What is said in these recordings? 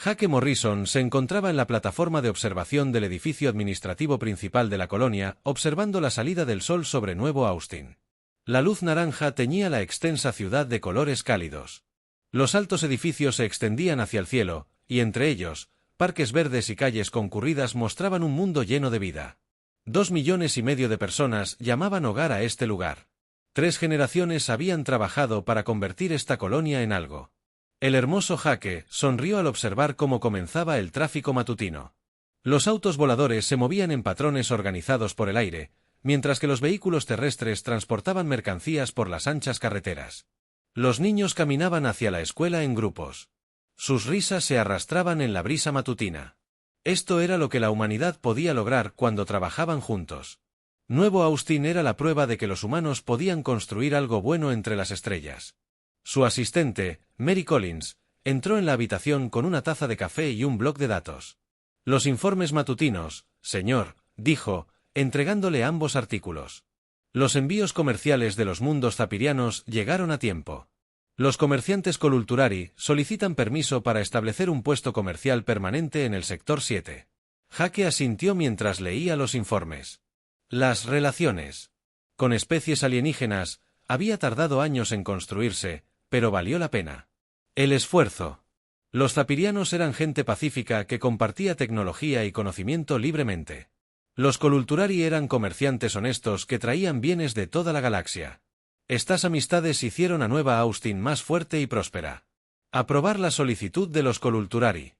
Jake Morrison se encontraba en la plataforma de observación del edificio administrativo principal de la colonia, observando la salida del sol sobre Nuevo Austin. La luz naranja teñía la extensa ciudad de colores cálidos. Los altos edificios se extendían hacia el cielo, y entre ellos, parques verdes y calles concurridas mostraban un mundo lleno de vida. 2,5 millones de personas llamaban hogar a este lugar. 3 generaciones habían trabajado para convertir esta colonia en algo. El hermoso Jake sonrió al observar cómo comenzaba el tráfico matutino. Los autos voladores se movían en patrones organizados por el aire, mientras que los vehículos terrestres transportaban mercancías por las anchas carreteras. Los niños caminaban hacia la escuela en grupos. Sus risas se arrastraban en la brisa matutina. Esto era lo que la humanidad podía lograr cuando trabajaban juntos. Nuevo Austin era la prueba de que los humanos podían construir algo bueno entre las estrellas. Su asistente, Mary Collins, entró en la habitación con una taza de café y un bloc de datos. Los informes matutinos, señor, dijo, entregándole ambos artículos. Los envíos comerciales de los mundos zapirianos llegaron a tiempo. Los comerciantes Colulturari solicitan permiso para establecer un puesto comercial permanente en el sector 7. Jake asintió mientras leía los informes. Las relaciones con especies alienígenas había tardado años en construirse, pero valió la pena. El esfuerzo. Los zapirianos eran gente pacífica que compartía tecnología y conocimiento libremente. Los Colulturari eran comerciantes honestos que traían bienes de toda la galaxia. Estas amistades hicieron a Nueva Austin más fuerte y próspera. Aprobar la solicitud de los Colulturari.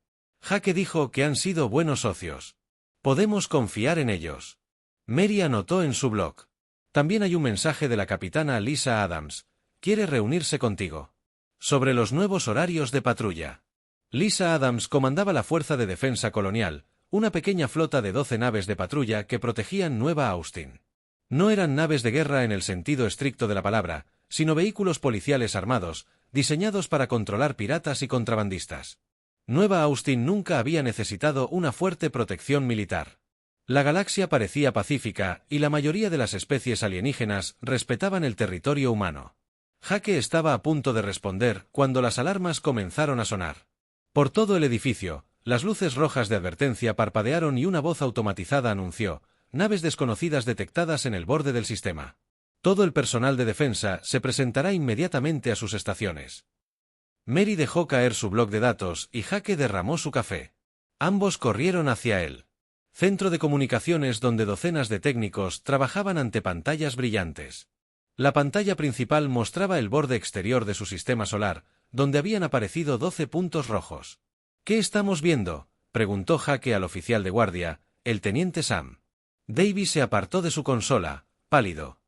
Jake dijo que han sido buenos socios. Podemos confiar en ellos. Mary anotó en su blog. También hay un mensaje de la capitana Lisa Adams. Quiere reunirse contigo. Sobre los nuevos horarios de patrulla. Lisa Adams comandaba la Fuerza de Defensa Colonial, una pequeña flota de 12 naves de patrulla que protegían Nueva Austin. No eran naves de guerra en el sentido estricto de la palabra, sino vehículos policiales armados, diseñados para controlar piratas y contrabandistas. Nueva Austin nunca había necesitado una fuerte protección militar. La galaxia parecía pacífica, y la mayoría de las especies alienígenas respetaban el territorio humano. Jake estaba a punto de responder cuando las alarmas comenzaron a sonar. Por todo el edificio, las luces rojas de advertencia parpadearon y una voz automatizada anunció: naves desconocidas detectadas en el borde del sistema. Todo el personal de defensa se presentará inmediatamente a sus estaciones. Mary dejó caer su bloc de datos y Jake derramó su café. Ambos corrieron hacia él. Centro de comunicaciones donde docenas de técnicos trabajaban ante pantallas brillantes. La pantalla principal mostraba el borde exterior de su sistema solar, donde habían aparecido 12 puntos rojos. ¿Qué estamos viendo?, preguntó Jake al oficial de guardia, el teniente Sam. Davy se apartó de su consola, pálido.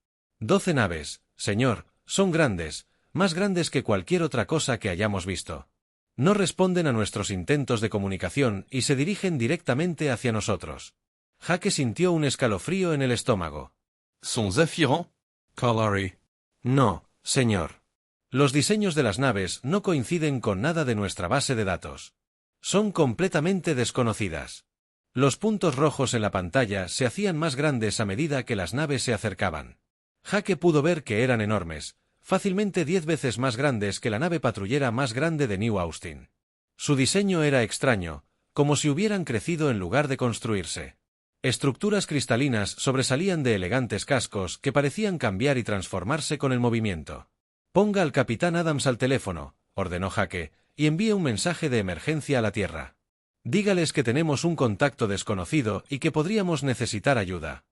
12 naves, señor, son grandes, más grandes que cualquier otra cosa que hayamos visto. No responden a nuestros intentos de comunicación y se dirigen directamente hacia nosotros. Jake sintió un escalofrío en el estómago. ¿Sont Zephyran, Kalari? No, señor. Los diseños de las naves no coinciden con nada de nuestra base de datos. Son completamente desconocidas. Los puntos rojos en la pantalla se hacían más grandes a medida que las naves se acercaban. Jake pudo ver que eran enormes, fácilmente 10 veces más grandes que la nave patrullera más grande de New Austin. Su diseño era extraño, como si hubieran crecido en lugar de construirse. Estructuras cristalinas sobresalían de elegantes cascos que parecían cambiar y transformarse con el movimiento. Ponga al capitán Adams al teléfono, ordenó Jake, y envíe un mensaje de emergencia a la Tierra. Dígales que tenemos un contacto desconocido y que podríamos necesitar ayuda.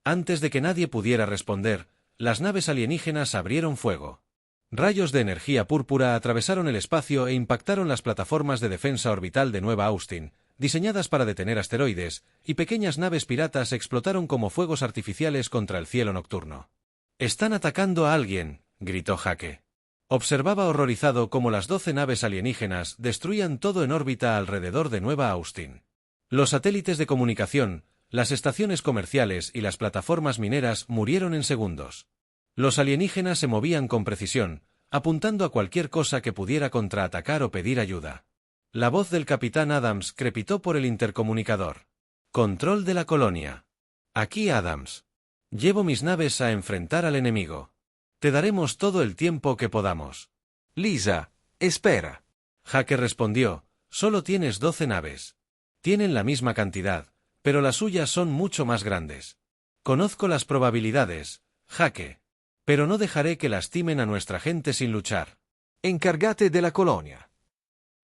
Antes de que nadie pudiera responder, las naves alienígenas abrieron fuego. Rayos de energía púrpura atravesaron el espacio e impactaron las plataformas de defensa orbital de Nueva Austin, diseñadas para detener asteroides, y pequeñas naves piratas explotaron como fuegos artificiales contra el cielo nocturno. «¡Están atacando a alguien!», gritó Jake. Observaba horrorizado cómo las 12 naves alienígenas destruían todo en órbita alrededor de Nueva Austin. Los satélites de comunicación, las estaciones comerciales y las plataformas mineras murieron en segundos. Los alienígenas se movían con precisión, apuntando a cualquier cosa que pudiera contraatacar o pedir ayuda. La voz del capitán Adams crepitó por el intercomunicador. «Control de la colonia. Aquí Adams. Llevo mis naves a enfrentar al enemigo. Te daremos todo el tiempo que podamos». Lisa, espera. Jake respondió, Solo tienes 12 naves. Tienen la misma cantidad, pero las suyas son mucho más grandes. Conozco las probabilidades, Jaque. Pero no dejaré que lastimen a nuestra gente sin luchar. Encargate de la colonia.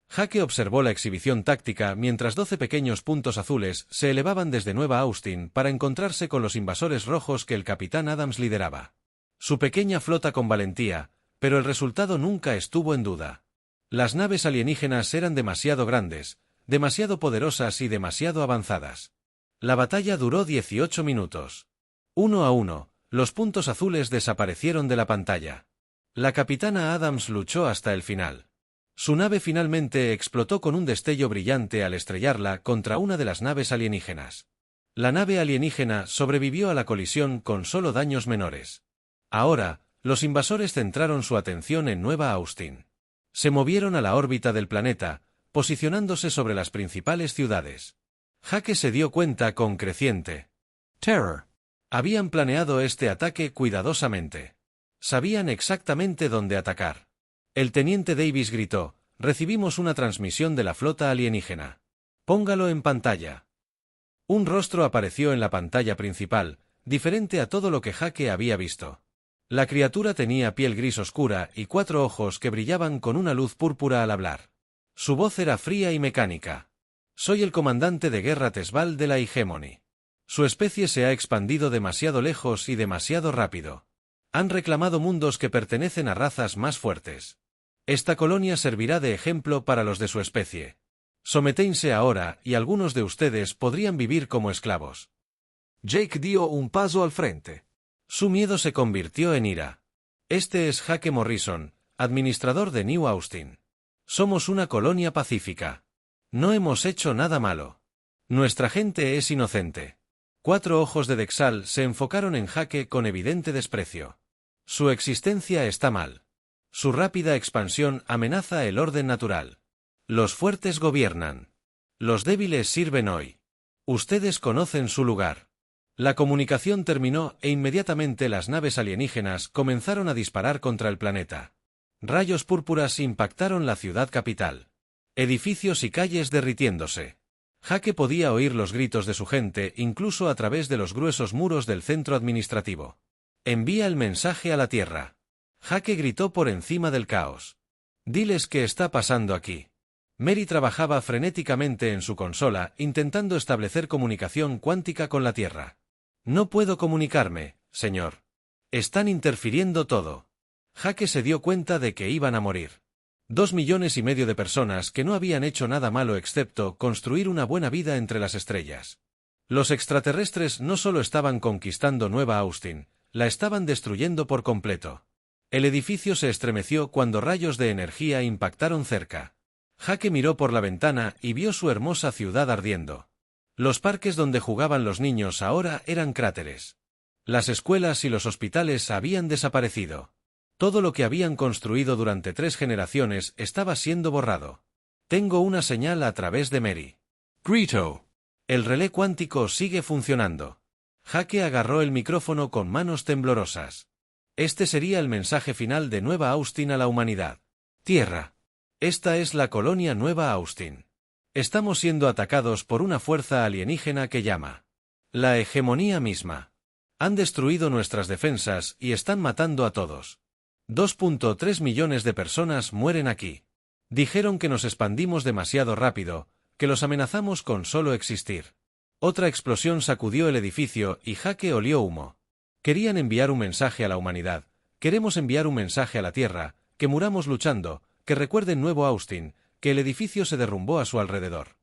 Jaque observó la exhibición táctica mientras 12 pequeños puntos azules se elevaban desde Nueva Austin para encontrarse con los invasores rojos que el capitán Adams lideraba. Su pequeña flota con valentía, pero el resultado nunca estuvo en duda. Las naves alienígenas eran demasiado grandes, demasiado poderosas y demasiado avanzadas. La batalla duró 18 minutos. 1-1, los puntos azules desaparecieron de la pantalla. La capitana Adams luchó hasta el final. Su nave finalmente explotó con un destello brillante al estrellarla contra una de las naves alienígenas. La nave alienígena sobrevivió a la colisión con solo daños menores. Ahora, los invasores centraron su atención en Nueva Austin. Se movieron a la órbita del planeta, posicionándose sobre las principales ciudades. Jaque se dio cuenta con creciente terror. Habían planeado este ataque cuidadosamente. Sabían exactamente dónde atacar. El teniente Davis gritó: «Recibimos una transmisión de la flota alienígena. Póngalo en pantalla». Un rostro apareció en la pantalla principal, diferente a todo lo que Jaque había visto. La criatura tenía piel gris oscura y 4 ojos que brillaban con una luz púrpura al hablar. Su voz era fría y mecánica. «Soy el comandante de guerra Tesval de la Hegemony. Su especie se ha expandido demasiado lejos y demasiado rápido. Han reclamado mundos que pertenecen a razas más fuertes. Esta colonia servirá de ejemplo para los de su especie. Someténse ahora y algunos de ustedes podrían vivir como esclavos». Jake dio un paso al frente. Su miedo se convirtió en ira. «Este es Jaque Morrison, administrador de New Austin. Somos una colonia pacífica. No hemos hecho nada malo. Nuestra gente es inocente». 4 ojos de Dexal se enfocaron en Jaque con evidente desprecio. Su existencia está mal. Su rápida expansión amenaza el orden natural. Los fuertes gobiernan. Los débiles sirven hoy. Ustedes conocen su lugar. La comunicación terminó e inmediatamente las naves alienígenas comenzaron a disparar contra el planeta. Rayos púrpuras impactaron la ciudad capital. Edificios y calles derritiéndose. Jaque podía oír los gritos de su gente incluso a través de los gruesos muros del centro administrativo. «Envía el mensaje a la Tierra». Jaque gritó por encima del caos. «Diles qué está pasando aquí». Mary trabajaba frenéticamente en su consola intentando establecer comunicación cuántica con la Tierra. «No puedo comunicarme, señor. Están interfiriendo todo». Jaque se dio cuenta de que iban a morir. 2,5 millones de personas que no habían hecho nada malo excepto construir una buena vida entre las estrellas. Los extraterrestres no solo estaban conquistando Nueva Austin, la estaban destruyendo por completo. El edificio se estremeció cuando rayos de energía impactaron cerca. Jaque miró por la ventana y vio su hermosa ciudad ardiendo. Los parques donde jugaban los niños ahora eran cráteres. Las escuelas y los hospitales habían desaparecido. Todo lo que habían construido durante 3 generaciones estaba siendo borrado. «Tengo una señal a través de Mary». Grito. «El relé cuántico sigue funcionando». Jaque agarró el micrófono con manos temblorosas. Este sería el mensaje final de Nueva Austin a la humanidad. «Tierra. Esta es la colonia Nueva Austin. Estamos siendo atacados por una fuerza alienígena que llama la hegemonía misma. Han destruido nuestras defensas y están matando a todos. 2,3 millones de personas mueren aquí. Dijeron que nos expandimos demasiado rápido, que los amenazamos con solo existir». Otra explosión sacudió el edificio y Jaque olió humo. Querían enviar un mensaje a la humanidad. «Queremos enviar un mensaje a la Tierra, que muramos luchando, que recuerden Nuevo Austin, que el edificio se derrumbó a su alrededor».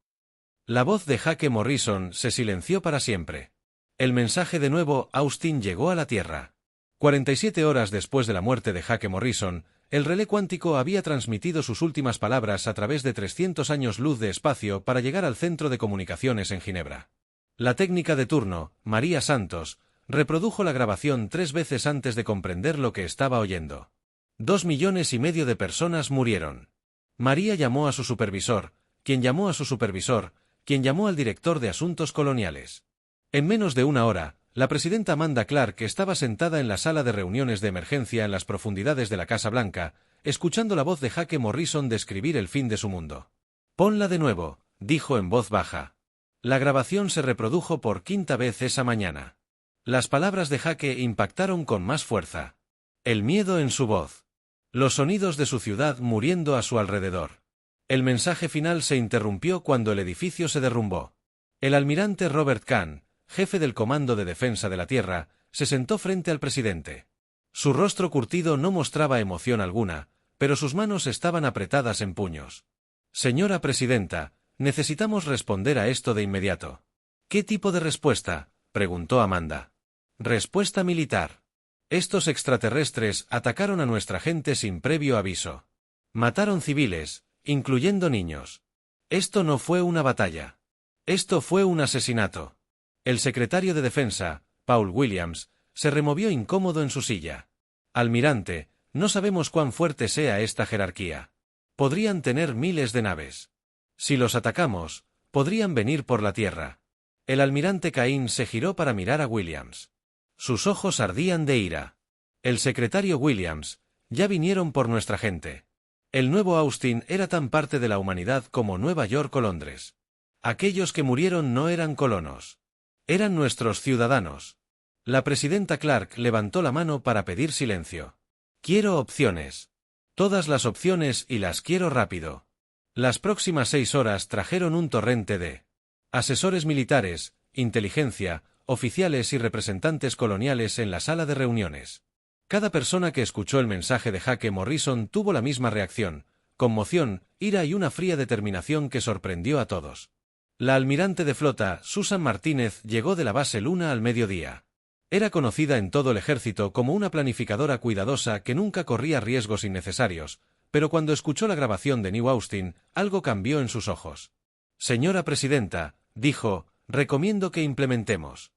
La voz de Jaque Morrison se silenció para siempre. El mensaje de Nuevo Austin llegó a la Tierra. 47 horas después de la muerte de Jaque Morrison, el relé cuántico había transmitido sus últimas palabras a través de 300 años luz de espacio para llegar al centro de comunicaciones en Ginebra. La técnica de turno, María Santos, reprodujo la grabación 3 veces antes de comprender lo que estaba oyendo. 2,5 millones de personas murieron. María llamó a su supervisor, quien llamó a su supervisor, quien llamó al director de asuntos coloniales. En menos de 1 hora, la presidenta Amanda Clark estaba sentada en la sala de reuniones de emergencia en las profundidades de la Casa Blanca, escuchando la voz de Jaque Morrison describir el fin de su mundo. Ponla de nuevo, dijo en voz baja. La grabación se reprodujo por quinta vez esa mañana. Las palabras de Jake impactaron con más fuerza. El miedo en su voz. Los sonidos de su ciudad muriendo a su alrededor. El mensaje final se interrumpió cuando el edificio se derrumbó. El almirante Robert Kahn, jefe del Comando de Defensa de la Tierra, se sentó frente al presidente. Su rostro curtido no mostraba emoción alguna, pero sus manos estaban apretadas en puños. Señora presidenta, necesitamos responder a esto de inmediato. ¿Qué tipo de respuesta?, preguntó Amanda. Respuesta militar. Estos extraterrestres atacaron a nuestra gente sin previo aviso. Mataron civiles, incluyendo niños. Esto no fue una batalla. Esto fue un asesinato. El secretario de Defensa, Paul Williams, se removió incómodo en su silla. Almirante, no sabemos cuán fuerte sea esta jerarquía. Podrían tener miles de naves. Si los atacamos, podrían venir por la tierra. El almirante Cain se giró para mirar a Williams. Sus ojos ardían de ira. El secretario Williams, ya vinieron por nuestra gente. El nuevo Austin era tan parte de la humanidad como Nueva York o Londres. Aquellos que murieron no eran colonos. Eran nuestros ciudadanos. La presidenta Clark levantó la mano para pedir silencio. Quiero opciones. Todas las opciones y las quiero rápido. Las próximas 6 horas trajeron un torrente de asesores militares, inteligencia, oficiales y representantes coloniales en la sala de reuniones. Cada persona que escuchó el mensaje de Jake Morrison tuvo la misma reacción, conmoción, ira y una fría determinación que sorprendió a todos. La almirante de flota, Susan Martínez, llegó de la base Luna al mediodía. Era conocida en todo el ejército como una planificadora cuidadosa que nunca corría riesgos innecesarios, pero cuando escuchó la grabación de New Austin, algo cambió en sus ojos. Señora presidenta, dijo, recomiendo que implementemos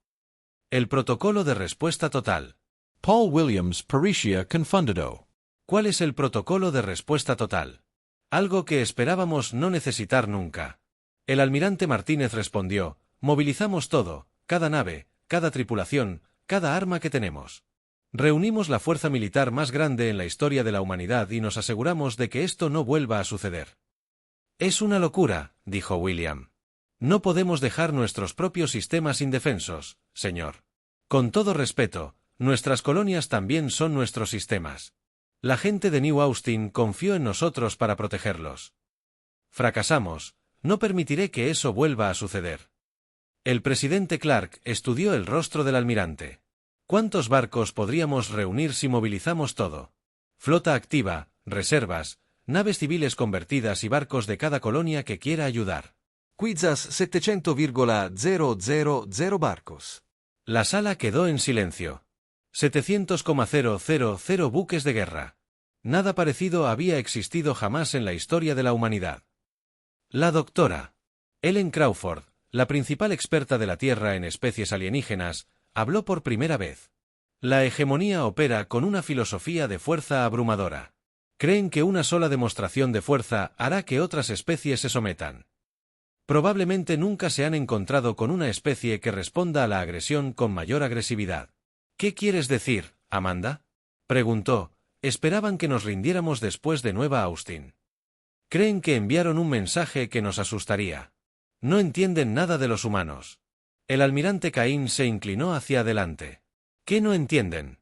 el protocolo de respuesta total. Paul Williams Parisia Confundido. ¿Cuál es el protocolo de respuesta total? Algo que esperábamos no necesitar nunca. El almirante Martínez respondió, movilizamos todo, cada nave, cada tripulación, cada arma que tenemos. Reunimos la fuerza militar más grande en la historia de la humanidad y nos aseguramos de que esto no vuelva a suceder. Es una locura, dijo William. No podemos dejar nuestros propios sistemas indefensos, señor. Con todo respeto, nuestras colonias también son nuestros sistemas. La gente de New Austin confió en nosotros para protegerlos. Fracasamos, no permitiré que eso vuelva a suceder. El presidente Clark estudió el rostro del almirante. ¿Cuántos barcos podríamos reunir si movilizamos todo? Flota activa, reservas, naves civiles convertidas y barcos de cada colonia que quiera ayudar. Quizás 700,000 barcos. La sala quedó en silencio. 700,000 buques de guerra. Nada parecido había existido jamás en la historia de la humanidad. La doctora Ellen Crawford, la principal experta de la Tierra en especies alienígenas, habló por primera vez. La hegemonía opera con una filosofía de fuerza abrumadora. Creen que una sola demostración de fuerza hará que otras especies se sometan. Probablemente nunca se han encontrado con una especie que responda a la agresión con mayor agresividad. ¿Qué quieres decir, Amanda?, preguntó. Esperaban que nos rindiéramos después de Nueva Austin. Creen que enviaron un mensaje que nos asustaría. No entienden nada de los humanos. El almirante Cain se inclinó hacia adelante. ¿Qué no entienden?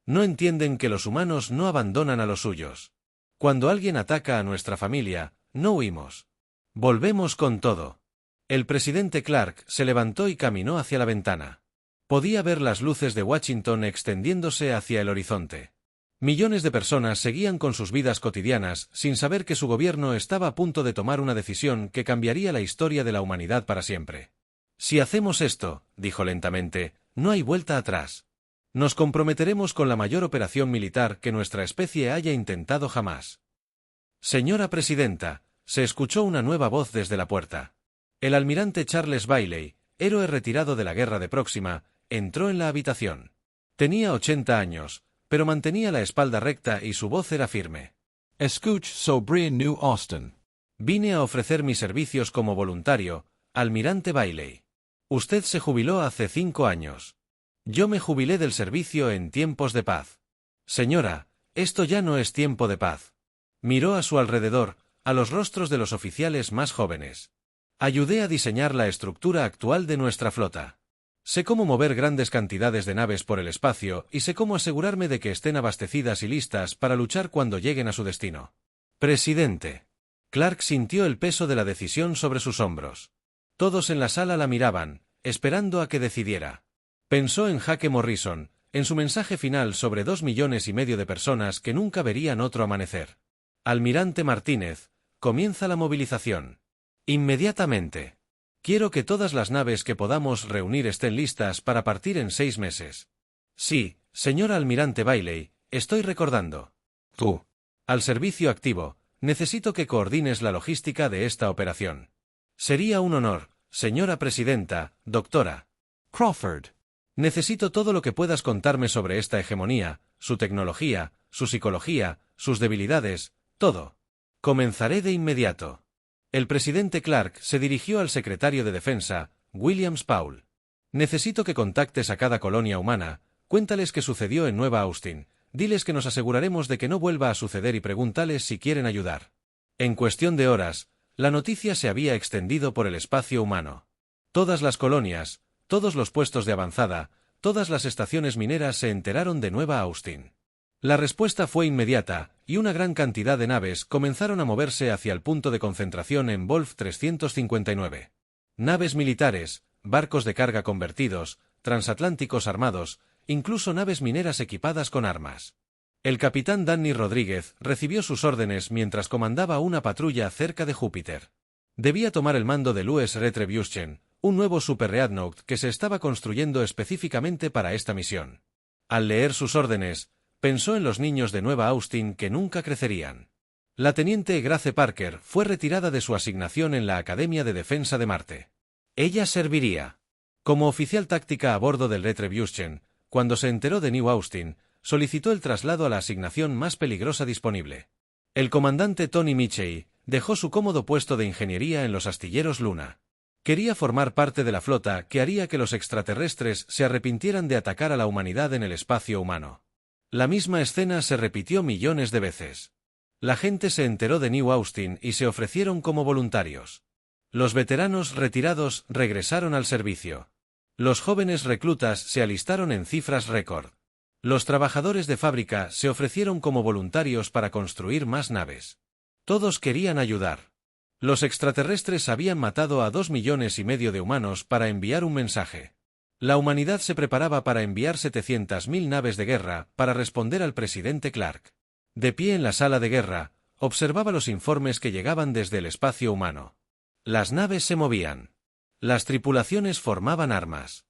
No entienden que los humanos no abandonan a los suyos. Cuando alguien ataca a nuestra familia, no huimos. Volvemos con todo. El presidente Clark se levantó y caminó hacia la ventana. Podía ver las luces de Washington extendiéndose hacia el horizonte. Millones de personas seguían con sus vidas cotidianas sin saber que su gobierno estaba a punto de tomar una decisión que cambiaría la historia de la humanidad para siempre. Si hacemos esto, dijo lentamente, no hay vuelta atrás. Nos comprometeremos con la mayor operación militar que nuestra especie haya intentado jamás. Señora presidenta, se escuchó una nueva voz desde la puerta. El almirante Charles Bailey, héroe retirado de la guerra de Próxima, entró en la habitación. Tenía 80 años, pero mantenía la espalda recta y su voz era firme. Escuch sobre New Austin. Vine a ofrecer mis servicios como voluntario, almirante Bailey. Usted se jubiló hace 5 años. Yo me jubilé del servicio en tiempos de paz. Señora, esto ya no es tiempo de paz. Miró a su alrededor, a los rostros de los oficiales más jóvenes. Ayudé a diseñar la estructura actual de nuestra flota. Sé cómo mover grandes cantidades de naves por el espacio y sé cómo asegurarme de que estén abastecidas y listas para luchar cuando lleguen a su destino. Presidente. Clark sintió el peso de la decisión sobre sus hombros. Todos en la sala la miraban, esperando a que decidiera. Pensó en Jake Morrison, en su mensaje final sobre 2,5 millones de personas que nunca verían otro amanecer. Almirante Martínez, comienza la movilización. Inmediatamente. Quiero que todas las naves que podamos reunir estén listas para partir en 6 meses. Sí, señor Almirante Bailey, estoy recordando. Tú. Al servicio activo, necesito que coordines la logística de esta operación. Sería un honor, señora presidenta, doctora. Crawford. Necesito todo lo que puedas contarme sobre esta hegemonía, su tecnología, su psicología, sus debilidades, todo. Comenzaré de inmediato. El presidente Clark se dirigió al secretario de Defensa, Williams Paul. Necesito que contactes a cada colonia humana, cuéntales qué sucedió en Nueva Austin, diles que nos aseguraremos de que no vuelva a suceder y pregúntales si quieren ayudar. En cuestión de horas, la noticia se había extendido por el espacio humano. Todas las colonias, todos los puestos de avanzada, todas las estaciones mineras se enteraron de Nueva Austin. La respuesta fue inmediata, y una gran cantidad de naves comenzaron a moverse hacia el punto de concentración en Wolf 359. Naves militares, barcos de carga convertidos, transatlánticos armados, incluso naves mineras equipadas con armas. El capitán Danny Rodríguez recibió sus órdenes mientras comandaba una patrulla cerca de Júpiter. Debía tomar el mando del US Retribution, un nuevo Super Dreadnought que se estaba construyendo específicamente para esta misión. Al leer sus órdenes, pensó en los niños de Nueva Austin que nunca crecerían. La teniente Grace Parker fue retirada de su asignación en la Academia de Defensa de Marte. Ella serviría como oficial táctica a bordo del Retribution. Cuando se enteró de New Austin, solicitó el traslado a la asignación más peligrosa disponible. El comandante Tony Michey dejó su cómodo puesto de ingeniería en los astilleros Luna. Quería formar parte de la flota que haría que los extraterrestres se arrepintieran de atacar a la humanidad en el espacio humano. La misma escena se repitió millones de veces. La gente se enteró de New Austin y se ofrecieron como voluntarios. Los veteranos retirados regresaron al servicio. Los jóvenes reclutas se alistaron en cifras récord. Los trabajadores de fábrica se ofrecieron como voluntarios para construir más naves. Todos querían ayudar. Los extraterrestres habían matado a 2,5 millones de humanos para enviar un mensaje. La humanidad se preparaba para enviar 700.000 naves de guerra para responder al presidente Clark. De pie en la sala de guerra, observaba los informes que llegaban desde el espacio humano. Las naves se movían. Las tripulaciones formaban armas.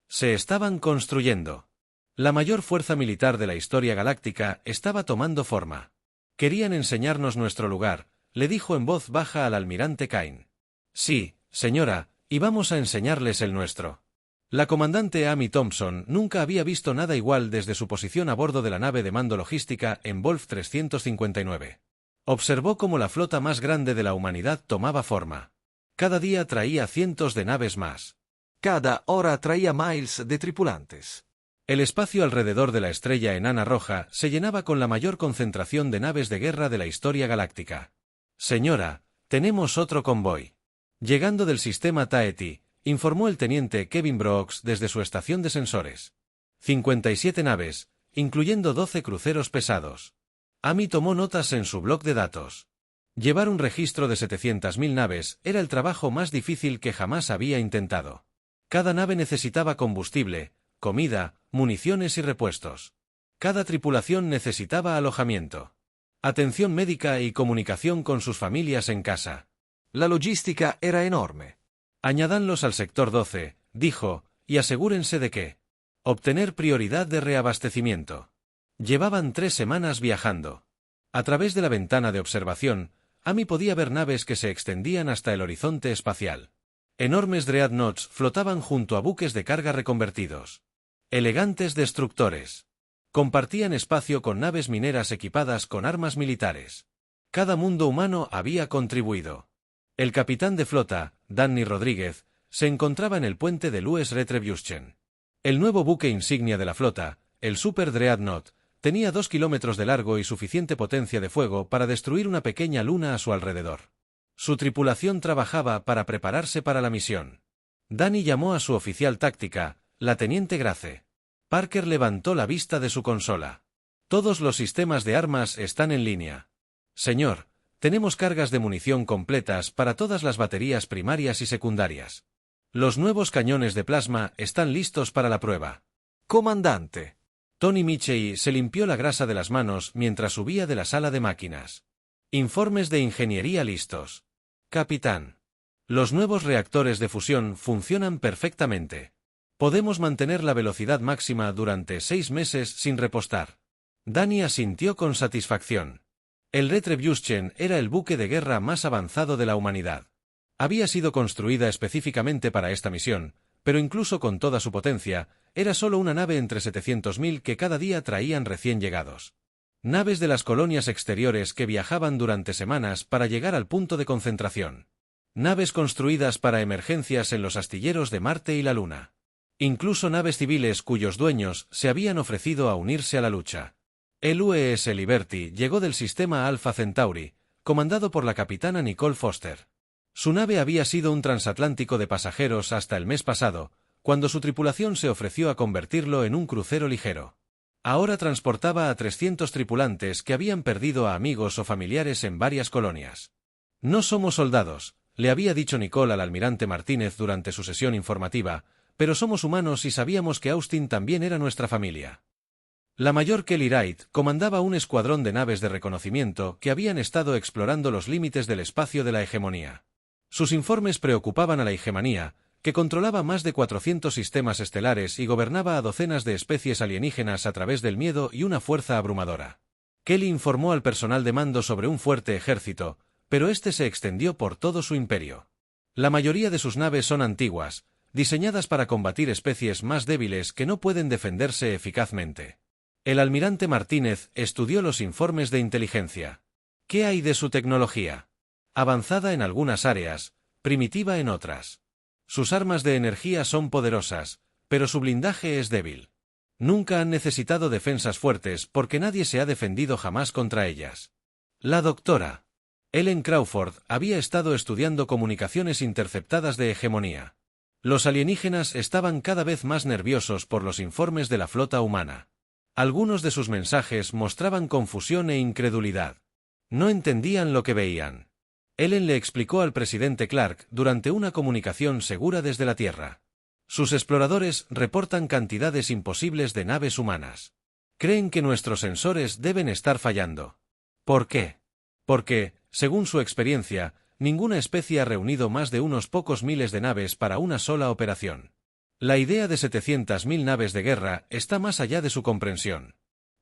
Se estaban construyendo. La mayor fuerza militar de la historia galáctica estaba tomando forma. Querían enseñarnos nuestro lugar, le dijo en voz baja al almirante Kane. Sí, señora, y vamos a enseñarles el nuestro. La comandante Amy Thompson nunca había visto nada igual desde su posición a bordo de la nave de mando logística en Wolf 359. Observó cómo la flota más grande de la humanidad tomaba forma. Cada día traía cientos de naves más. Cada hora traía miles de tripulantes. El espacio alrededor de la estrella enana roja se llenaba con la mayor concentración de naves de guerra de la historia galáctica. Señora, tenemos otro convoy. Llegando del sistema Taeti, informó el teniente Kevin Brooks desde su estación de sensores. 57 naves, incluyendo 12 cruceros pesados. Amy tomó notas en su bloc de datos. Llevar un registro de 700.000 naves era el trabajo más difícil que jamás había intentado. Cada nave necesitaba combustible, comida, municiones y repuestos. Cada tripulación necesitaba alojamiento, atención médica y comunicación con sus familias en casa. La logística era enorme. Añádanlos al sector 12, dijo, y asegúrense de que obtener prioridad de reabastecimiento. Llevaban 3 semanas viajando. A través de la ventana de observación, Amy podía ver naves que se extendían hasta el horizonte espacial. Enormes dreadnoughts flotaban junto a buques de carga reconvertidos. Elegantes destructores. Compartían espacio con naves mineras equipadas con armas militares. Cada mundo humano había contribuido. El capitán de flota, Danny Rodríguez, se encontraba en el puente del US Retribution. El nuevo buque insignia de la flota, el Super Dreadnought, Tenía 2 kilómetros de largo y suficiente potencia de fuego para destruir una pequeña luna a su alrededor. Su tripulación trabajaba para prepararse para la misión. Danny llamó a su oficial táctica, la teniente Grace. Parker levantó la vista de su consola. Todos los sistemas de armas están en línea. Señor, tenemos cargas de munición completas para todas las baterías primarias y secundarias. Los nuevos cañones de plasma están listos para la prueba. Comandante. Tony Michey se limpió la grasa de las manos mientras subía de la sala de máquinas. Informes de ingeniería listos. Capitán. Los nuevos reactores de fusión funcionan perfectamente. Podemos mantener la velocidad máxima durante 6 meses sin repostar. Danny asintió con satisfacción. El Retribution era el buque de guerra más avanzado de la humanidad. Había sido construida específicamente para esta misión, pero incluso con toda su potencia, era solo una nave entre 700.000 que cada día traían recién llegados. Naves de las colonias exteriores que viajaban durante semanas para llegar al punto de concentración. Naves construidas para emergencias en los astilleros de Marte y la Luna. Incluso naves civiles cuyos dueños se habían ofrecido a unirse a la lucha. El USS Liberty llegó del sistema Alpha Centauri, comandado por la capitana Nicole Foster. Su nave había sido un transatlántico de pasajeros hasta el mes pasado, cuando su tripulación se ofreció a convertirlo en un crucero ligero. Ahora transportaba a 300 tripulantes que habían perdido a amigos o familiares en varias colonias. No somos soldados, le había dicho Nicole al almirante Martínez durante su sesión informativa, pero somos humanos y sabíamos que Austin también era nuestra familia. La mayor Kelly Wright comandaba un escuadrón de naves de reconocimiento que habían estado explorando los límites del espacio de la hegemonía. Sus informes preocupaban a la hegemonía, que controlaba más de 400 sistemas estelares y gobernaba a docenas de especies alienígenas a través del miedo y una fuerza abrumadora. Kelly informó al personal de mando sobre un fuerte ejército, pero este se extendió por todo su imperio. La mayoría de sus naves son antiguas, diseñadas para combatir especies más débiles que no pueden defenderse eficazmente. El almirante Martínez estudió los informes de inteligencia. ¿Qué hay de su tecnología? Avanzada en algunas áreas, primitiva en otras. Sus armas de energía son poderosas, pero su blindaje es débil. Nunca han necesitado defensas fuertes porque nadie se ha defendido jamás contra ellas. La doctora Ellen Crawford había estado estudiando comunicaciones interceptadas de hegemonía. Los alienígenas estaban cada vez más nerviosos por los informes de la flota humana. Algunos de sus mensajes mostraban confusión e incredulidad. No entendían lo que veían. Ellen le explicó al presidente Clark durante una comunicación segura desde la Tierra. Sus exploradores reportan cantidades imposibles de naves humanas. Creen que nuestros sensores deben estar fallando. ¿Por qué? Porque, según su experiencia, ninguna especie ha reunido más de unos pocos miles de naves para una sola operación. La idea de 700.000 naves de guerra está más allá de su comprensión.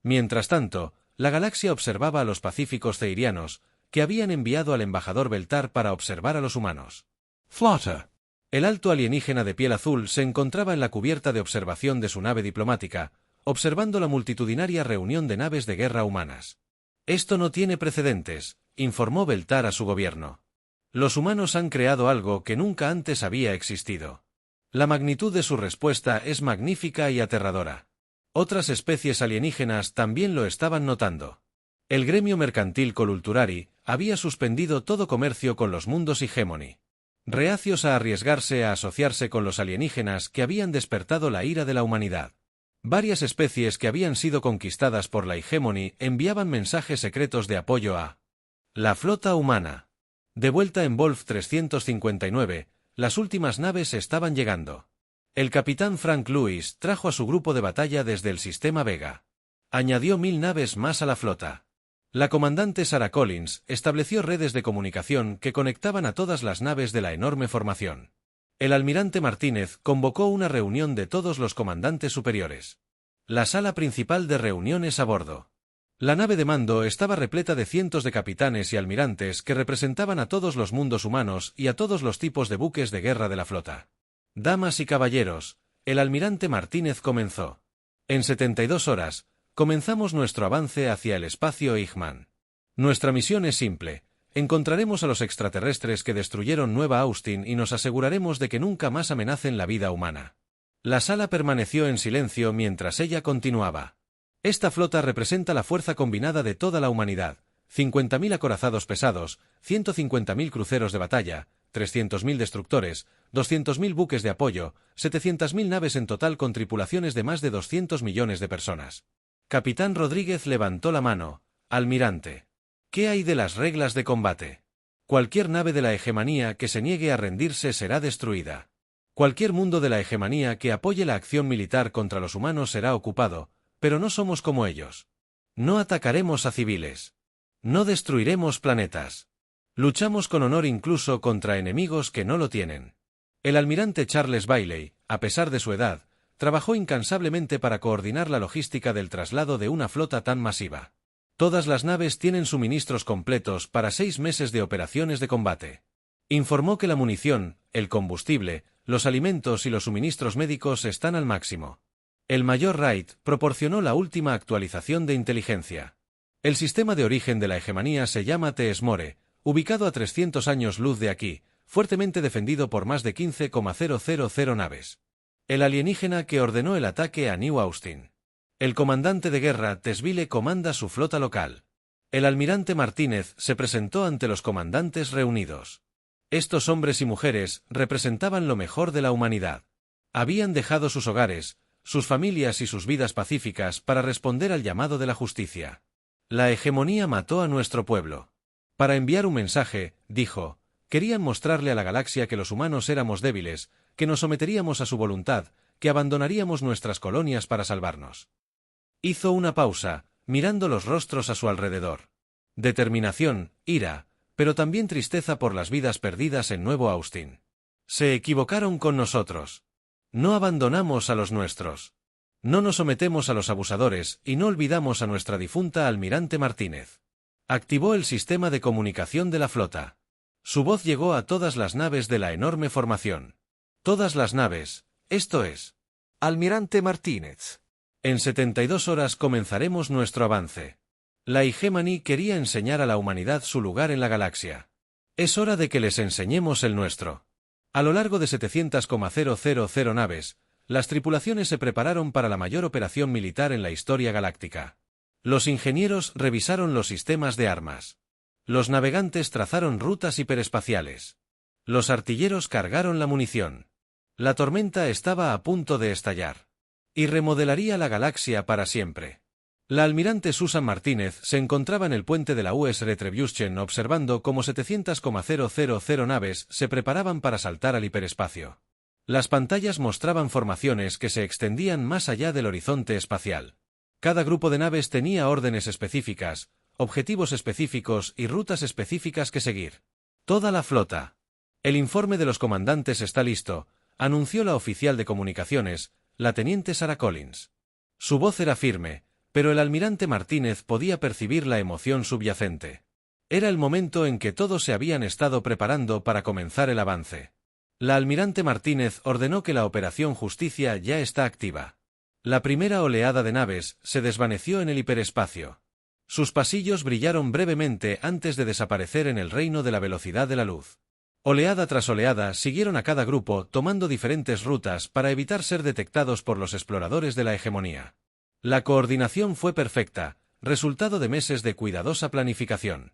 Mientras tanto, la galaxia observaba a los pacíficos ceirianos, que habían enviado al embajador Beltar para observar a los humanos. Flotta. El alto alienígena de piel azul se encontraba en la cubierta de observación de su nave diplomática, observando la multitudinaria reunión de naves de guerra humanas. Esto no tiene precedentes, informó Beltar a su gobierno. Los humanos han creado algo que nunca antes había existido. La magnitud de su respuesta es magnífica y aterradora. Otras especies alienígenas también lo estaban notando. El gremio mercantil Colulturari había suspendido todo comercio con los mundos Hegemony. Reacios a arriesgarse a asociarse con los alienígenas que habían despertado la ira de la humanidad. Varias especies que habían sido conquistadas por la Hegemony enviaban mensajes secretos de apoyo a la flota humana. De vuelta en Wolf 359, las últimas naves estaban llegando. El capitán Frank Lewis trajo a su grupo de batalla desde el sistema Vega. Añadió 1000 naves más a la flota. La comandante Sarah Collins estableció redes de comunicación que conectaban a todas las naves de la enorme formación. El almirante Martínez convocó una reunión de todos los comandantes superiores. La sala principal de reuniones a bordo. La nave de mando estaba repleta de cientos de capitanes y almirantes que representaban a todos los mundos humanos y a todos los tipos de buques de guerra de la flota. Damas y caballeros, el almirante Martínez comenzó. En 72 horas, comenzamos nuestro avance hacia el espacio Eichmann. Nuestra misión es simple. Encontraremos a los extraterrestres que destruyeron Nueva Austin y nos aseguraremos de que nunca más amenacen la vida humana. La sala permaneció en silencio mientras ella continuaba. Esta flota representa la fuerza combinada de toda la humanidad: 50.000 acorazados pesados, 150.000 cruceros de batalla, 300.000 destructores, 200.000 buques de apoyo, 700.000 naves en total con tripulaciones de más de 200 millones de personas. Capitán Rodríguez levantó la mano. Almirante. ¿Qué hay de las reglas de combate? Cualquier nave de la hegemonía que se niegue a rendirse será destruida. Cualquier mundo de la hegemonía que apoye la acción militar contra los humanos será ocupado, pero no somos como ellos. No atacaremos a civiles. No destruiremos planetas. Luchamos con honor incluso contra enemigos que no lo tienen. El almirante Charles Bailey, a pesar de su edad, trabajó incansablemente para coordinar la logística del traslado de una flota tan masiva. Todas las naves tienen suministros completos para 6 meses de operaciones de combate. Informó que la munición, el combustible, los alimentos y los suministros médicos están al máximo. El mayor Wright proporcionó la última actualización de inteligencia. El sistema de origen de la hegemonía se llama Teesmore, ubicado a 300 años luz de aquí, fuertemente defendido por más de 15,000 naves. El alienígena que ordenó el ataque a New Austin. El comandante de guerra Tesville comanda su flota local. El almirante Martínez se presentó ante los comandantes reunidos. Estos hombres y mujeres representaban lo mejor de la humanidad. Habían dejado sus hogares, sus familias y sus vidas pacíficas para responder al llamado de la justicia. La hegemonía mató a nuestro pueblo. Para enviar un mensaje, dijo, querían mostrarle a la galaxia que los humanos éramos débiles, que nos someteríamos a su voluntad, que abandonaríamos nuestras colonias para salvarnos. Hizo una pausa, mirando los rostros a su alrededor. Determinación, ira, pero también tristeza por las vidas perdidas en Nuevo Austin. Se equivocaron con nosotros. No abandonamos a los nuestros. No nos sometemos a los abusadores y no olvidamos a nuestra difunta almirante Martínez. Activó el sistema de comunicación de la flota. Su voz llegó a todas las naves de la enorme formación. Todas las naves, esto es. Almirante Martínez. En 72 horas comenzaremos nuestro avance. La hegemonía quería enseñar a la humanidad su lugar en la galaxia. Es hora de que les enseñemos el nuestro. A lo largo de 700,000 naves, las tripulaciones se prepararon para la mayor operación militar en la historia galáctica. Los ingenieros revisaron los sistemas de armas. Los navegantes trazaron rutas hiperespaciales. Los artilleros cargaron la munición. La tormenta estaba a punto de estallar. Y remodelaría la galaxia para siempre. La almirante Susan Martínez se encontraba en el puente de la US Retribution observando cómo 700,000 naves se preparaban para saltar al hiperespacio. Las pantallas mostraban formaciones que se extendían más allá del horizonte espacial. Cada grupo de naves tenía órdenes específicas, objetivos específicos y rutas específicas que seguir. Toda la flota. El informe de los comandantes está listo, anunció la oficial de comunicaciones, la teniente Sarah Collins. Su voz era firme, pero el almirante Martínez podía percibir la emoción subyacente. Era el momento en que todos se habían estado preparando para comenzar el avance. La almirante Martínez ordenó que la Operación Justicia ya está activa. La primera oleada de naves se desvaneció en el hiperespacio. Sus pasillos brillaron brevemente antes de desaparecer en el reino de la velocidad de la luz. Oleada tras oleada siguieron a cada grupo tomando diferentes rutas para evitar ser detectados por los exploradores de la hegemonía. La coordinación fue perfecta, resultado de meses de cuidadosa planificación.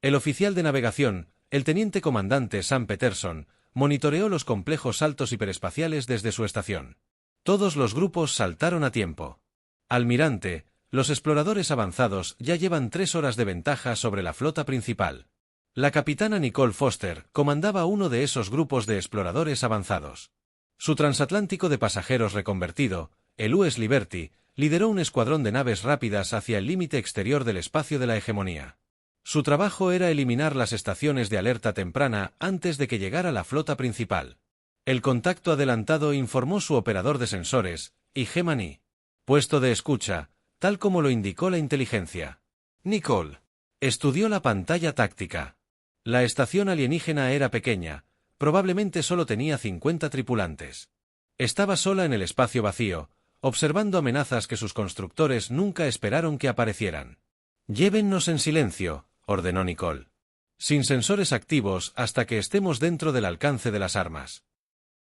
El oficial de navegación, el teniente comandante Sam Peterson, monitoreó los complejos saltos hiperespaciales desde su estación. Todos los grupos saltaron a tiempo. Almirante, los exploradores avanzados ya llevan 3 horas de ventaja sobre la flota principal. La capitana Nicole Foster comandaba uno de esos grupos de exploradores avanzados. Su transatlántico de pasajeros reconvertido, el US Liberty, lideró un escuadrón de naves rápidas hacia el límite exterior del espacio de la hegemonía. Su trabajo era eliminar las estaciones de alerta temprana antes de que llegara la flota principal. El contacto adelantado informó su operador de sensores, Hegemony. Puesto de escucha, tal como lo indicó la inteligencia. Nicole. Estudió la pantalla táctica. La estación alienígena era pequeña, probablemente solo tenía 50 tripulantes. Estaba sola en el espacio vacío, observando amenazas que sus constructores nunca esperaron que aparecieran. Llévennos en silencio, ordenó Nicole. Sin sensores activos hasta que estemos dentro del alcance de las armas.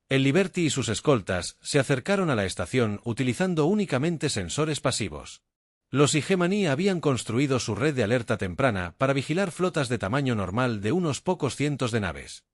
El Liberty y sus escoltas se acercaron a la estación utilizando únicamente sensores pasivos. Los Hegemony habían construido su red de alerta temprana para vigilar flotas de tamaño normal de unos pocos cientos de naves.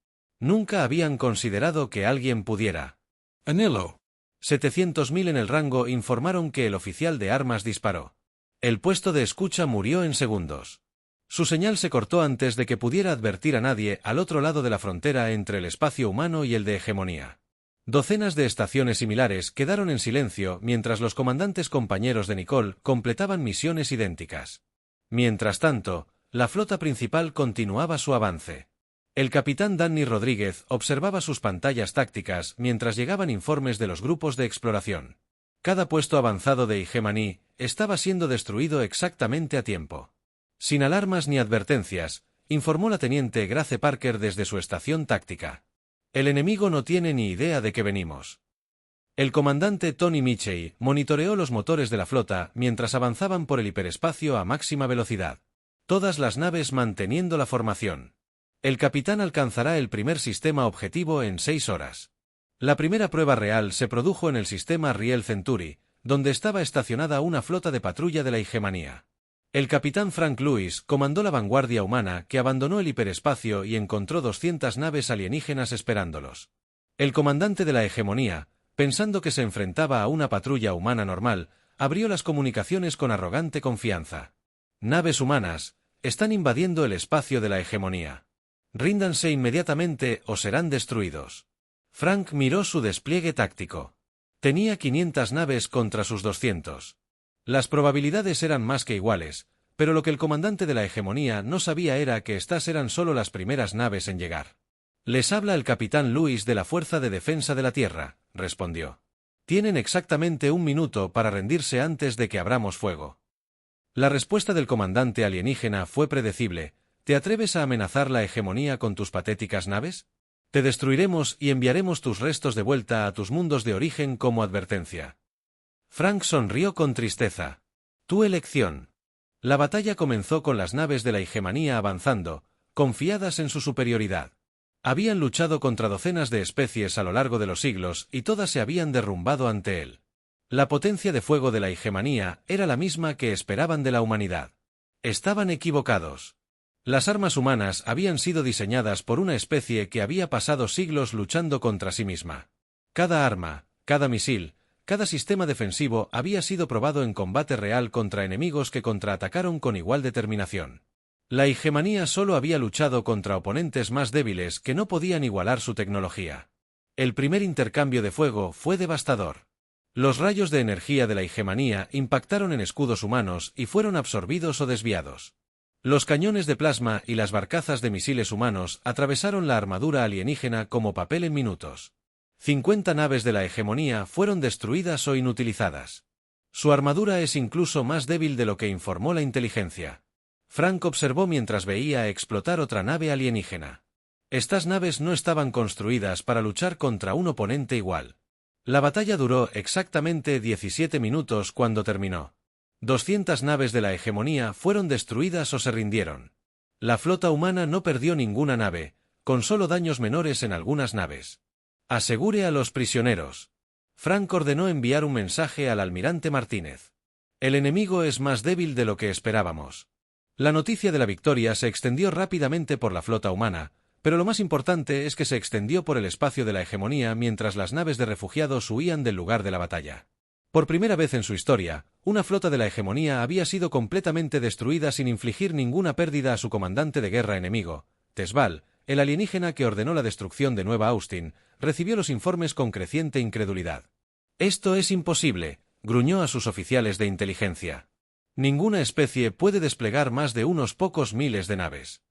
Nunca habían considerado que alguien pudiera. Anillo. 700.000 en el rango informaron que el oficial de armas disparó. El puesto de escucha murió en segundos. Su señal se cortó antes de que pudiera advertir a nadie al otro lado de la frontera entre el espacio humano y el de hegemonía. Docenas de estaciones similares quedaron en silencio mientras los comandantes compañeros de Nicole completaban misiones idénticas. Mientras tanto, la flota principal continuaba su avance. El capitán Danny Rodríguez observaba sus pantallas tácticas mientras llegaban informes de los grupos de exploración. Cada puesto avanzado de Hegemony estaba siendo destruido exactamente a tiempo. Sin alarmas ni advertencias, informó la teniente Grace Parker desde su estación táctica. El enemigo no tiene ni idea de que venimos. El comandante Tony Michey monitoreó los motores de la flota mientras avanzaban por el hiperespacio a máxima velocidad. Todas las naves manteniendo la formación. El capitán alcanzará el primer sistema objetivo en 6 horas. La primera prueba real se produjo en el sistema Riel Century, donde estaba estacionada una flota de patrulla de la hegemonía. El capitán Frank Lewis comandó la vanguardia humana que abandonó el hiperespacio y encontró 200 naves alienígenas esperándolos. El comandante de la hegemonía, pensando que se enfrentaba a una patrulla humana normal, abrió las comunicaciones con arrogante confianza. Naves humanas, están invadiendo el espacio de la hegemonía. Ríndanse inmediatamente o serán destruidos. Frank miró su despliegue táctico. Tenía 500 naves contra sus 200. Las probabilidades eran más que iguales, pero lo que el comandante de la hegemonía no sabía era que estas eran solo las primeras naves en llegar. «Les habla el capitán Lewis de la Fuerza de Defensa de la Tierra», respondió. «Tienen exactamente 1 minuto para rendirse antes de que abramos fuego». La respuesta del comandante alienígena fue predecible. ¿Te atreves a amenazar la hegemonía con tus patéticas naves? Te destruiremos y enviaremos tus restos de vuelta a tus mundos de origen como advertencia. Frank sonrió con tristeza. Tu elección. La batalla comenzó con las naves de la hegemonía avanzando, confiadas en su superioridad. Habían luchado contra docenas de especies a lo largo de los siglos y todas se habían derrumbado ante él. La potencia de fuego de la hegemonía era la misma que esperaban de la humanidad. Estaban equivocados. Las armas humanas habían sido diseñadas por una especie que había pasado siglos luchando contra sí misma. Cada arma, cada misil, cada sistema defensivo había sido probado en combate real contra enemigos que contraatacaron con igual determinación. La hegemonía solo había luchado contra oponentes más débiles que no podían igualar su tecnología. El primer intercambio de fuego fue devastador. Los rayos de energía de la hegemonía impactaron en escudos humanos y fueron absorbidos o desviados. Los cañones de plasma y las barcazas de misiles humanos atravesaron la armadura alienígena como papel en minutos. 50 naves de la hegemonía fueron destruidas o inutilizadas. Su armadura es incluso más débil de lo que informó la inteligencia. Frank observó mientras veía explotar otra nave alienígena. Estas naves no estaban construidas para luchar contra un oponente igual. La batalla duró exactamente 17 minutos cuando terminó. 200 naves de la hegemonía fueron destruidas o se rindieron. La flota humana no perdió ninguna nave, con solo daños menores en algunas naves. Asegure a los prisioneros. Frank ordenó enviar un mensaje al almirante Martínez. El enemigo es más débil de lo que esperábamos. La noticia de la victoria se extendió rápidamente por la flota humana, pero lo más importante es que se extendió por el espacio de la hegemonía mientras las naves de refugiados huían del lugar de la batalla. Por primera vez en su historia, una flota de la hegemonía había sido completamente destruida sin infligir ninguna pérdida a su comandante de guerra enemigo. Tesval, el alienígena que ordenó la destrucción de Nueva Austin, recibió los informes con creciente incredulidad. «Esto es imposible», gruñó a sus oficiales de inteligencia. «Ninguna especie puede desplegar más de unos pocos miles de naves.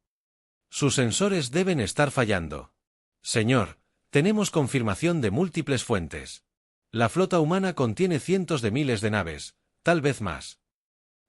Sus sensores deben estar fallando. Señor, tenemos confirmación de múltiples fuentes. La flota humana contiene cientos de miles de naves, tal vez más».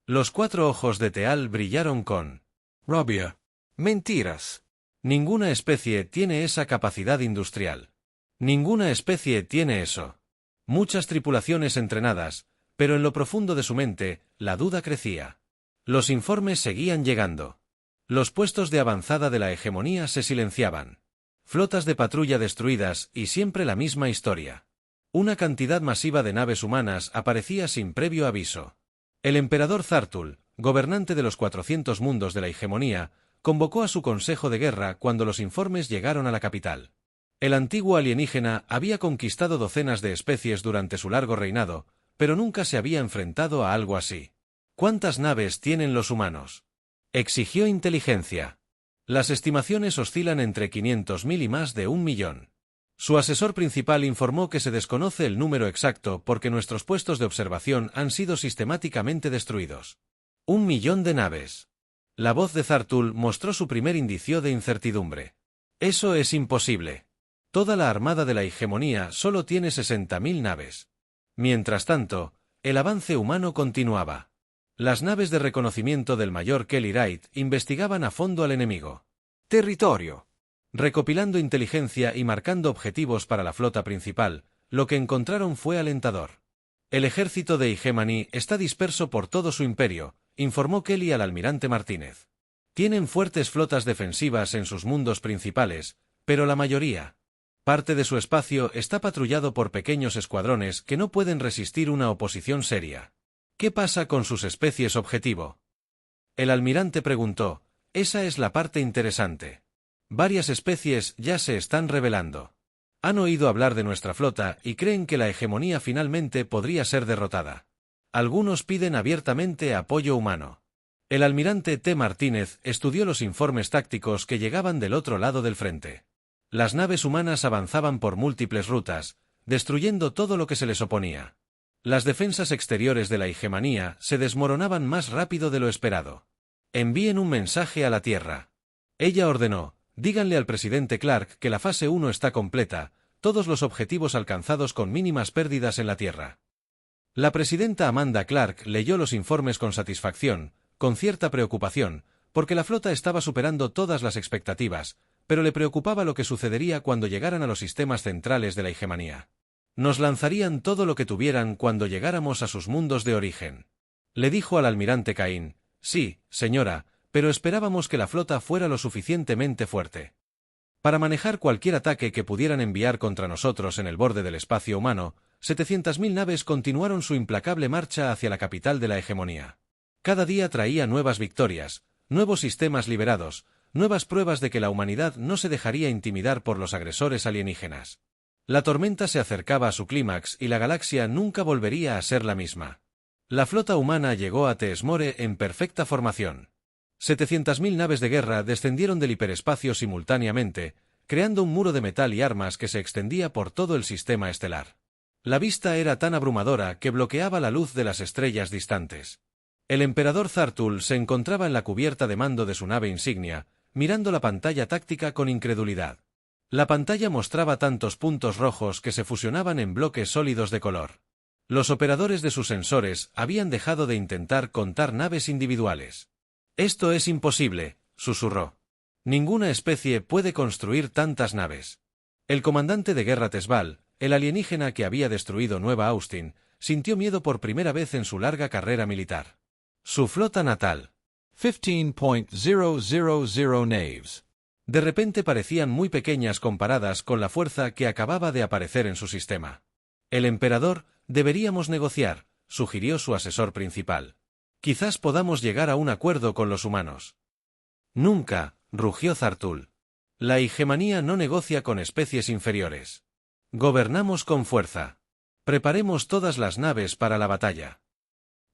Los 4 ojos de Teal brillaron con rabia. Mentiras. Ninguna especie tiene esa capacidad industrial. Ninguna especie tiene eso. Muchas tripulaciones entrenadas, pero en lo profundo de su mente, la duda crecía. Los informes seguían llegando. Los puestos de avanzada de la hegemonía se silenciaban. Flotas de patrulla destruidas y siempre la misma historia. Una cantidad masiva de naves humanas aparecía sin previo aviso. El emperador Zartul, gobernante de los 400 mundos de la hegemonía, convocó a su consejo de guerra cuando los informes llegaron a la capital. El antiguo alienígena había conquistado docenas de especies durante su largo reinado, pero nunca se había enfrentado a algo así. ¿Cuántas naves tienen los humanos?, exigió inteligencia. Las estimaciones oscilan entre 500.000 y más de 1 millón. Su asesor principal informó que se desconoce el número exacto porque nuestros puestos de observación han sido sistemáticamente destruidos. 1 millón de naves. La voz de Zartul mostró su primer indicio de incertidumbre. Eso es imposible. Toda la armada de la hegemonía solo tiene 60.000 naves. Mientras tanto, el avance humano continuaba. Las naves de reconocimiento del mayor Kelly Wright investigaban a fondo al enemigo. Territorio. Recopilando inteligencia y marcando objetivos para la flota principal, lo que encontraron fue alentador. El ejército de Hegemony está disperso por todo su imperio, informó Kelly al almirante Martínez. Tienen fuertes flotas defensivas en sus mundos principales, pero la mayoría. Parte de su espacio está patrullado por pequeños escuadrones que no pueden resistir una oposición seria. ¿Qué pasa con sus especies objetivo?, el almirante preguntó. Esa es la parte interesante. Varias especies ya se están rebelando. Han oído hablar de nuestra flota y creen que la hegemonía finalmente podría ser derrotada. Algunos piden abiertamente apoyo humano. El almirante T. Martínez estudió los informes tácticos que llegaban del otro lado del frente. Las naves humanas avanzaban por múltiples rutas, destruyendo todo lo que se les oponía. Las defensas exteriores de la hegemonía se desmoronaban más rápido de lo esperado. Envíen un mensaje a la Tierra. Ella ordenó, díganle al presidente Clark que la fase 1 está completa, todos los objetivos alcanzados con mínimas pérdidas en la Tierra. La presidenta Amanda Clark leyó los informes con satisfacción, con cierta preocupación, porque la flota estaba superando todas las expectativas, pero le preocupaba lo que sucedería cuando llegaran a los sistemas centrales de la hegemonía. Nos lanzarían todo lo que tuvieran cuando llegáramos a sus mundos de origen. Le dijo al almirante Cain, sí, señora, pero esperábamos que la flota fuera lo suficientemente fuerte para manejar cualquier ataque que pudieran enviar contra nosotros en el borde del espacio humano. 700.000 naves continuaron su implacable marcha hacia la capital de la hegemonía. Cada día traía nuevas victorias, nuevos sistemas liberados, nuevas pruebas de que la humanidad no se dejaría intimidar por los agresores alienígenas. La tormenta se acercaba a su clímax y la galaxia nunca volvería a ser la misma. La flota humana llegó a Teesmore en perfecta formación. 700.000 naves de guerra descendieron del hiperespacio simultáneamente, creando un muro de metal y armas que se extendía por todo el sistema estelar. La vista era tan abrumadora que bloqueaba la luz de las estrellas distantes. El emperador Zartul se encontraba en la cubierta de mando de su nave insignia, mirando la pantalla táctica con incredulidad. La pantalla mostraba tantos puntos rojos que se fusionaban en bloques sólidos de color. Los operadores de sus sensores habían dejado de intentar contar naves individuales. Esto es imposible, susurró. Ninguna especie puede construir tantas naves. El comandante de guerra Tesval, el alienígena que había destruido Nueva Austin, sintió miedo por primera vez en su larga carrera militar. Su flota natal, 15.000 naves. De repente parecían muy pequeñas comparadas con la fuerza que acababa de aparecer en su sistema. El emperador, deberíamos negociar, sugirió su asesor principal. Quizás podamos llegar a un acuerdo con los humanos. Nunca, rugió Zartul. La hegemonía no negocia con especies inferiores. Gobernamos con fuerza. Preparemos todas las naves para la batalla.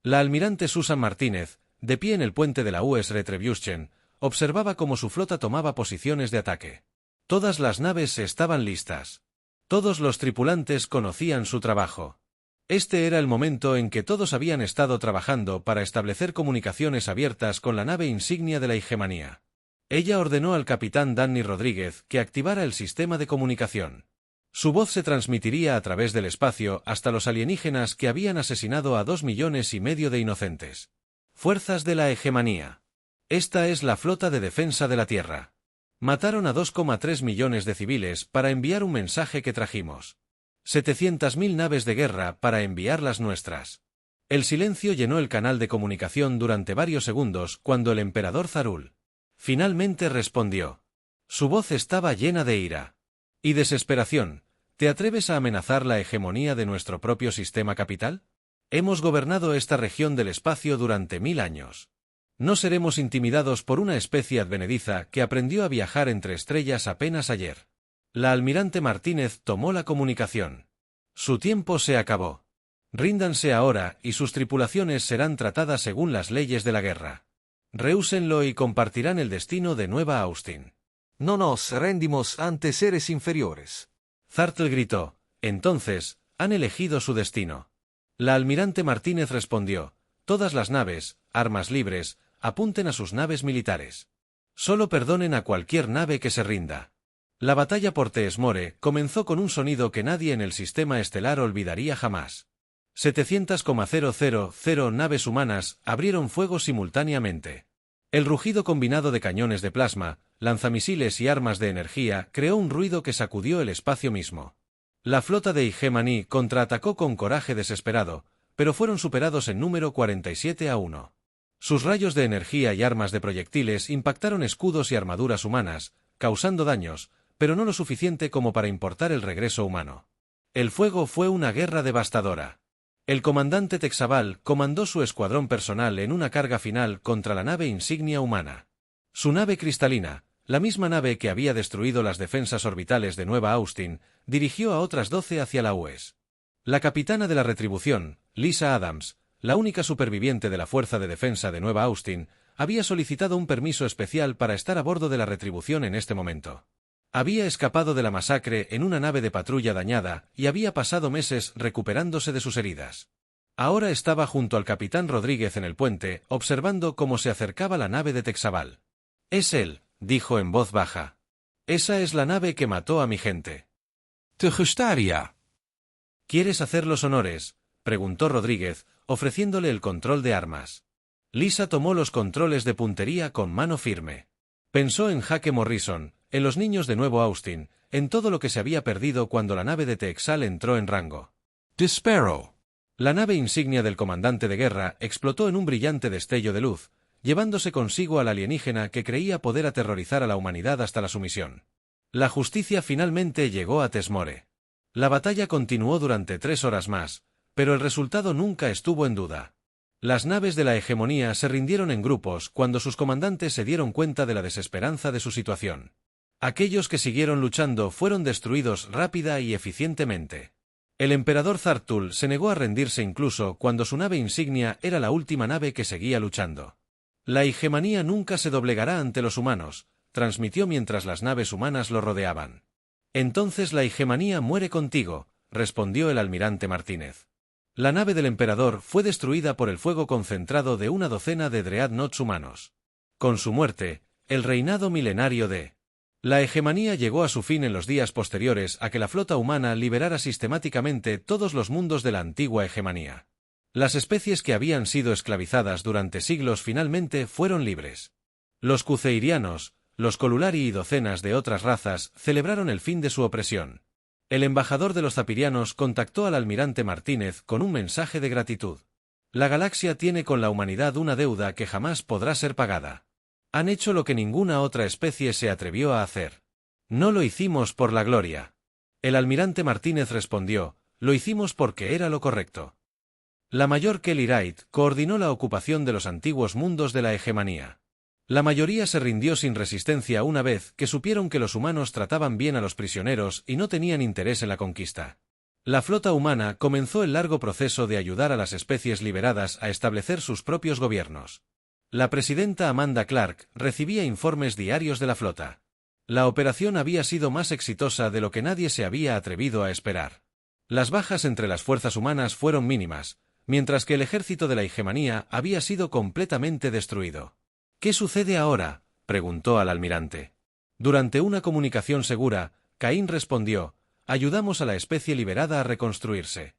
La almirante Susan Martínez, de pie en el puente de la US Retribution, observaba cómo su flota tomaba posiciones de ataque. Todas las naves estaban listas. Todos los tripulantes conocían su trabajo. Este era el momento en que todos habían estado trabajando para establecer comunicaciones abiertas con la nave insignia de la hegemonía. Ella ordenó al capitán Danny Rodríguez que activara el sistema de comunicación. Su voz se transmitiría a través del espacio hasta los alienígenas que habían asesinado a 2,5 millones de inocentes. Fuerzas de la hegemonía. Esta es la flota de defensa de la Tierra. Mataron a 2,3 millones de civiles para enviar un mensaje que trajimos. 700.000 naves de guerra para enviar las nuestras. El silencio llenó el canal de comunicación durante varios segundos cuando el emperador Zarul finalmente respondió. Su voz estaba llena de ira y desesperación. ¿Te atreves a amenazar la hegemonía de nuestro propio sistema capital? Hemos gobernado esta región del espacio durante 1000 años. No seremos intimidados por una especie advenediza que aprendió a viajar entre estrellas apenas ayer. La almirante Martínez tomó la comunicación. Su tiempo se acabó. Ríndanse ahora y sus tripulaciones serán tratadas según las leyes de la guerra. Rehúsenlo y compartirán el destino de Nueva Austin. No nos rendimos ante seres inferiores. Zartl gritó. Entonces, han elegido su destino. La almirante Martínez respondió. Todas las naves, armas libres, apunten a sus naves militares. Solo perdonen a cualquier nave que se rinda. La batalla por Teesmore comenzó con un sonido que nadie en el sistema estelar olvidaría jamás. 700,000 naves humanas abrieron fuego simultáneamente. El rugido combinado de cañones de plasma, lanzamisiles y armas de energía creó un ruido que sacudió el espacio mismo. La flota de Hegemony contraatacó con coraje desesperado, pero fueron superados en número 47-1. Sus rayos de energía y armas de proyectiles impactaron escudos y armaduras humanas, causando daños, pero no lo suficiente como para importar el regreso humano. El fuego fue una guerra devastadora. El comandante Texabal comandó su escuadrón personal en una carga final contra la nave insignia humana. Su nave cristalina, la misma nave que había destruido las defensas orbitales de Nueva Austin, dirigió a otras 12 hacia la UES. La capitana de la Retribución, Lisa Adams, la única superviviente de la Fuerza de Defensa de Nueva Austin, había solicitado un permiso especial para estar a bordo de la Retribución en este momento. Había escapado de la masacre en una nave de patrulla dañada y había pasado meses recuperándose de sus heridas. Ahora estaba junto al capitán Rodríguez en el puente, observando cómo se acercaba la nave de Texabal. «Es él», dijo en voz baja. «Esa es la nave que mató a mi gente». Te gustaría. «¿Quieres hacer los honores?», preguntó Rodríguez, ofreciéndole el control de armas. Lisa tomó los controles de puntería con mano firme. Pensó en Jaque Morrison, en los niños de Nuevo Austin, en todo lo que se había perdido cuando la nave de Texal entró en rango. Disparo. La nave insignia del comandante de guerra explotó en un brillante destello de luz, llevándose consigo al alienígena que creía poder aterrorizar a la humanidad hasta la sumisión. La justicia finalmente llegó a Teesmore. La batalla continuó durante 3 horas más, pero el resultado nunca estuvo en duda. Las naves de la hegemonía se rindieron en grupos cuando sus comandantes se dieron cuenta de la desesperanza de su situación. Aquellos que siguieron luchando fueron destruidos rápida y eficientemente. El emperador Zartul se negó a rendirse incluso cuando su nave insignia era la última nave que seguía luchando. La hegemonía nunca se doblegará ante los humanos, transmitió mientras las naves humanas lo rodeaban. Entonces la hegemonía muere contigo, respondió el almirante Martínez. La nave del emperador fue destruida por el fuego concentrado de una docena de dreadnoughts humanos. Con su muerte, el reinado milenario de la hegemonía llegó a su fin en los días posteriores a que la flota humana liberara sistemáticamente todos los mundos de la antigua hegemonía. Las especies que habían sido esclavizadas durante siglos finalmente fueron libres. Los cuceirianos, los colulari y docenas de otras razas celebraron el fin de su opresión. El embajador de los zapirianos contactó al almirante Martínez con un mensaje de gratitud. La galaxia tiene con la humanidad una deuda que jamás podrá ser pagada. Han hecho lo que ninguna otra especie se atrevió a hacer. No lo hicimos por la gloria. El almirante Martínez respondió, lo hicimos porque era lo correcto. La mayor Kelly Wright coordinó la ocupación de los antiguos mundos de la hegemonía. La mayoría se rindió sin resistencia una vez que supieron que los humanos trataban bien a los prisioneros y no tenían interés en la conquista. La flota humana comenzó el largo proceso de ayudar a las especies liberadas a establecer sus propios gobiernos. La presidenta Amanda Clark recibía informes diarios de la flota. La operación había sido más exitosa de lo que nadie se había atrevido a esperar. Las bajas entre las fuerzas humanas fueron mínimas, mientras que el ejército de la hegemonía había sido completamente destruido. «¿Qué sucede ahora?», preguntó al almirante. Durante una comunicación segura, Caín respondió, «Ayudamos a la especie liberada a reconstruirse.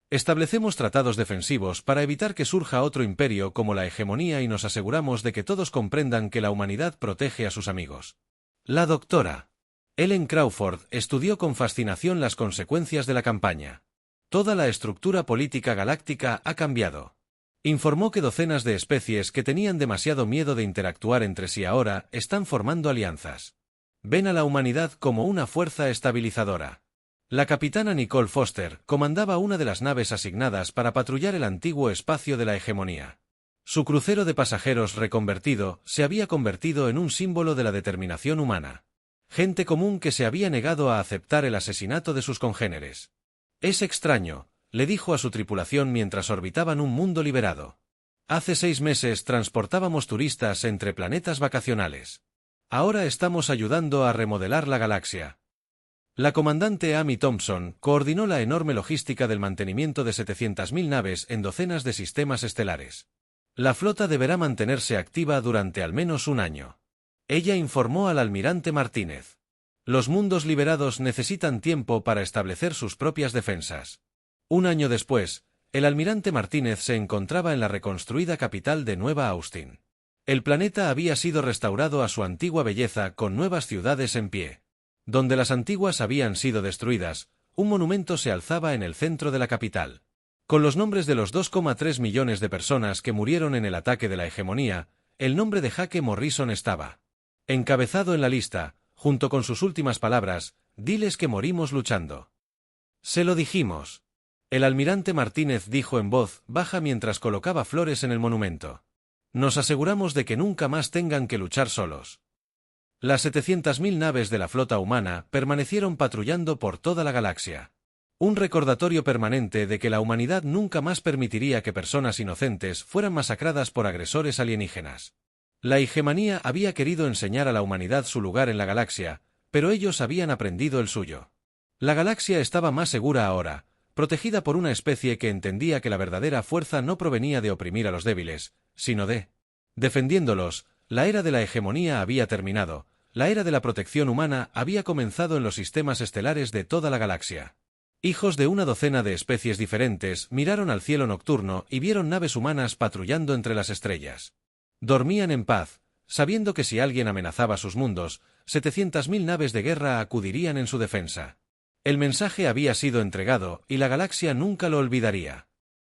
Establecemos tratados defensivos para evitar que surja otro imperio como la hegemonía y nos aseguramos de que todos comprendan que la humanidad protege a sus amigos». La doctora Ellen Crawford estudió con fascinación las consecuencias de la campaña. Toda la estructura política galáctica ha cambiado. Informó que docenas de especies que tenían demasiado miedo de interactuar entre sí ahora están formando alianzas. Ven a la humanidad como una fuerza estabilizadora. La capitana Nicole Foster comandaba una de las naves asignadas para patrullar el antiguo espacio de la hegemonía. Su crucero de pasajeros reconvertido se había convertido en un símbolo de la determinación humana. Gente común que se había negado a aceptar el asesinato de sus congéneres. «Es extraño», le dijo a su tripulación mientras orbitaban un mundo liberado. «Hace 6 meses transportábamos turistas entre planetas vacacionales. Ahora estamos ayudando a remodelar la galaxia». La comandante Amy Thompson coordinó la enorme logística del mantenimiento de 700.000 naves en docenas de sistemas estelares. La flota deberá mantenerse activa durante al menos un año. Ella informó al almirante Martínez. Los mundos liberados necesitan tiempo para establecer sus propias defensas. Un año después, el almirante Martínez se encontraba en la reconstruida capital de Nueva Austin. El planeta había sido restaurado a su antigua belleza con nuevas ciudades en pie. Donde las antiguas habían sido destruidas, un monumento se alzaba en el centro de la capital. Con los nombres de los 2,3 millones de personas que murieron en el ataque de la hegemonía, el nombre de Jake Morrison estaba encabezado en la lista, junto con sus últimas palabras: «Diles que morimos luchando». «Se lo dijimos». El almirante Martínez dijo en voz baja mientras colocaba flores en el monumento. «Nos aseguramos de que nunca más tengan que luchar solos». Las 700.000 naves de la flota humana permanecieron patrullando por toda la galaxia. Un recordatorio permanente de que la humanidad nunca más permitiría que personas inocentes fueran masacradas por agresores alienígenas. La hegemonía había querido enseñar a la humanidad su lugar en la galaxia, pero ellos habían aprendido el suyo. La galaxia estaba más segura ahora, protegida por una especie que entendía que la verdadera fuerza no provenía de oprimir a los débiles, sino de defendiéndolos. La era de la hegemonía había terminado, la era de la protección humana había comenzado en los sistemas estelares de toda la galaxia. Hijos de una docena de especies diferentes miraron al cielo nocturno y vieron naves humanas patrullando entre las estrellas. Dormían en paz, sabiendo que si alguien amenazaba sus mundos, 700.000 naves de guerra acudirían en su defensa. El mensaje había sido entregado y la galaxia nunca lo olvidaría.